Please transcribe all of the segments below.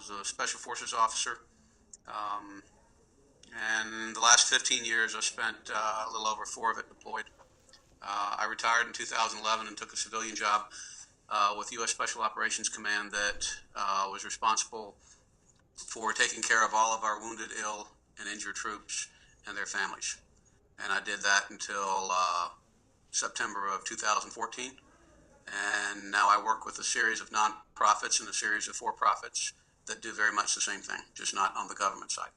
was a Special Forces officer. Um, and the last 15 years, I spent a little over 4 of it deployed. I retired in 2011 and took a civilian job with U.S. Special Operations Command that was responsible for taking care of all of our wounded, ill, and injured troops and their families. And I did that until September of 2014. And now I work with a series of nonprofits and a series of for-profits that do very much the same thing, just not on the government side.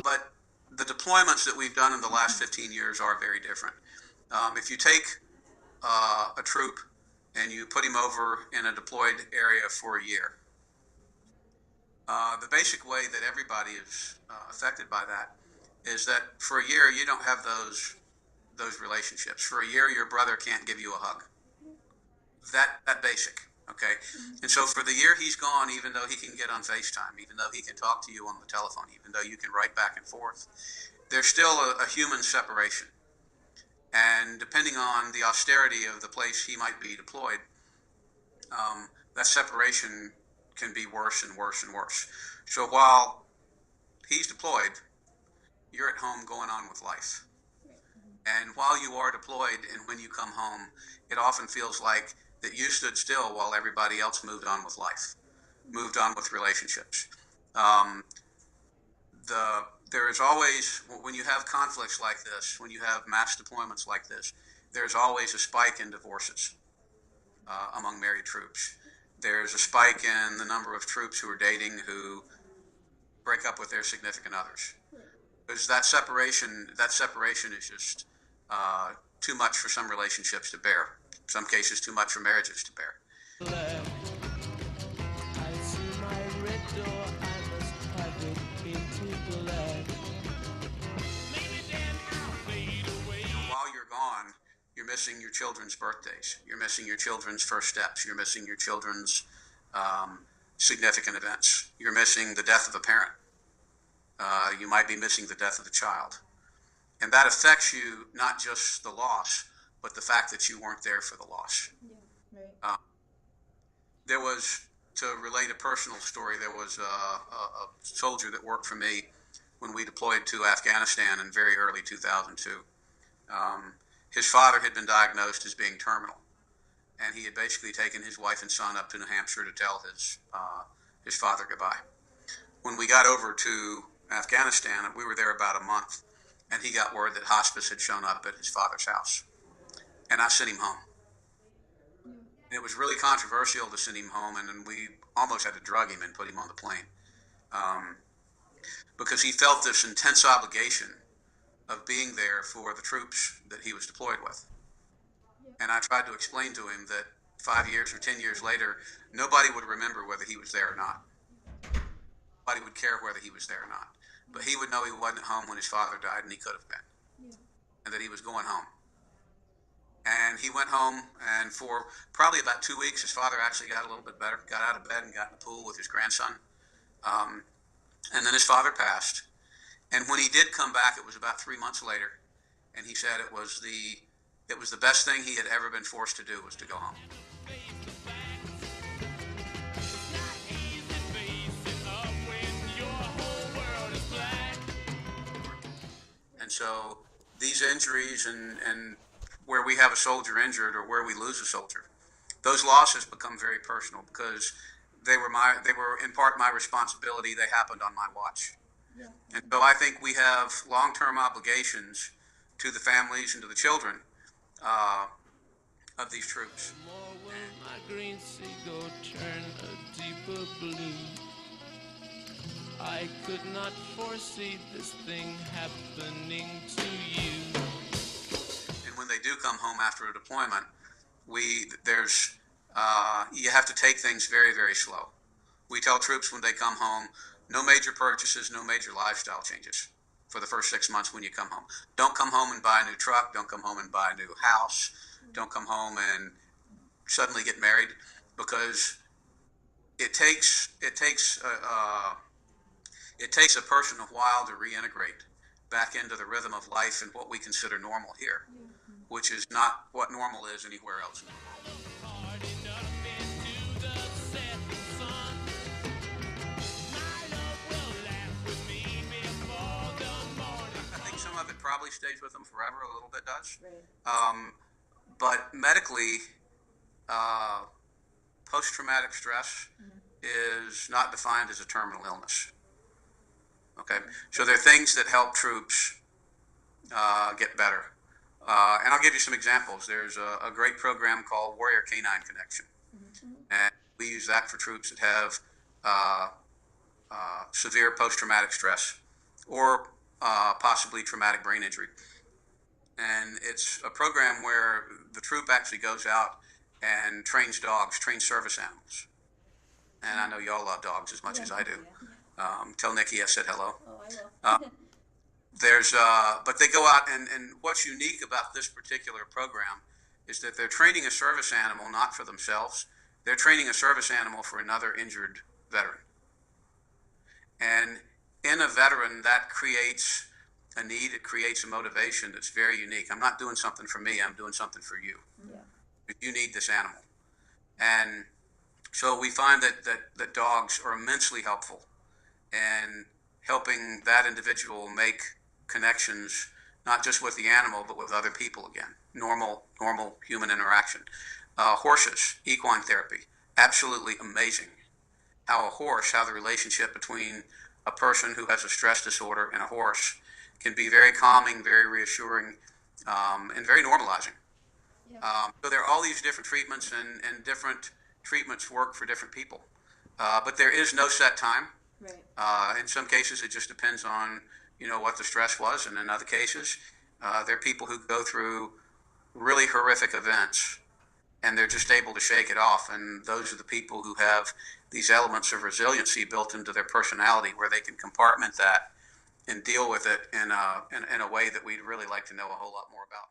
But the deployments that we've done in the last 15 years are very different. If you take a troop and you put him over in a deployed area for a year, the basic way that everybody is affected by that is that for a year you don't have those relationships. For a year, your brother can't give you a hug. That basic, okay? And so for the year he's gone, even though he can get on FaceTime, even though he can talk to you on the telephone, even though you can write back and forth, there's still a human separation. And depending on the austerity of the place he might be deployed, that separation can be worse and worse and worse. So while he's deployed, you're at home going on with life. And while you are deployed and when you come home, it often feels like that you stood still while everybody else moved on with life, moved on with relationships. There is always, when you have conflicts like this, when you have mass deployments like this, there's always a spike in divorces among married troops. There's a spike in the number of troops who are dating who break up with their significant others. Because that separation is just too much for some relationships to bear. In some cases, too much for marriages to bear. While you're gone, you're missing your children's birthdays. You're missing your children's first steps. You're missing your children's significant events. You're missing the death of a parent. You might be missing the death of the child. And that affects you, not just the loss, but the fact that you weren't there for the loss. Yeah, right. There was, to relate a personal story, there was a soldier that worked for me when we deployed to Afghanistan in very early 2002. His father had been diagnosed as being terminal, and he had basically taken his wife and son up to New Hampshire to tell his father goodbye. When we got over to Afghanistan, we were there about a month, and he got word that hospice had shown up at his father's house, and I sent him home. It was really controversial to send him home, and then we almost had to drug him and put him on the plane because he felt this intense obligation of being there for the troops that he was deployed with. And I tried to explain to him that 5 years or 10 years later, nobody would remember whether he was there or not. Nobody would care whether he was there or not. But he would know he wasn't at home when his father died, and he could have been. Yeah. And that he was going home. And he went home, and for probably about 2 weeks, his father actually got a little bit better, got out of bed and got in the pool with his grandson. And then his father passed. And when he did come back, it was about 3 months later, and he said it was the best thing he had ever been forced to do was to go home. And so these injuries and where we have a soldier injured or where we lose a soldier, those losses become very personal because they were in part my responsibility. They happened on my watch. Yeah. And so I think we have long-term obligations to the families and to the children of these troops. My green seagull turn a deeper blue. I could not foresee this thing happening to you. And when they do come home after a deployment, you have to take things very, very slow. We tell troops when they come home, no major purchases, no major lifestyle changes for the first 6 months when you come home. Don't come home and buy a new truck. Don't come home and buy a new house. Don't come home and suddenly get married, because it takes a person a while to reintegrate back into the rhythm of life and what we consider normal here. which is not what normal is anywhere else. I think some of it probably stays with them forever. A little bit does. Right. But medically, post-traumatic stress is not defined as a terminal illness. Okay, so there are things that help troops get better. And I'll give you some examples. There's a great program called Warrior Canine Connection. And we use that for troops that have severe post-traumatic stress or possibly traumatic brain injury. And it's a program where the troop actually goes out and trains dogs, trains service animals. And I know y'all love dogs as much as I do. Tell Nikki I said hello. Oh, I will. But they go out, and what's unique about this particular program is that they're training a service animal not for themselves. They're training a service animal for another injured veteran. And in a veteran, that creates a need, it creates a motivation that's very unique. I'm not doing something for me, I'm doing something for you. Yeah. You need this animal. And so we find that dogs are immensely helpful in helping that individual make connections, not just with the animal, but with other people again. Normal human interaction. Horses, equine therapy, absolutely amazing. How the relationship between a person who has a stress disorder and a horse can be very calming, very reassuring, and very normalizing. Yeah. So there are all these different treatments, and different treatments work for different people. But there is no set time. Right. In some cases, it just depends on what the stress was, and in other cases, there are people who go through really horrific events, and they're just able to shake it off. And those are the people who have these elements of resiliency built into their personality, where they can compartment that and deal with it in a way that we'd really like to know a whole lot more about.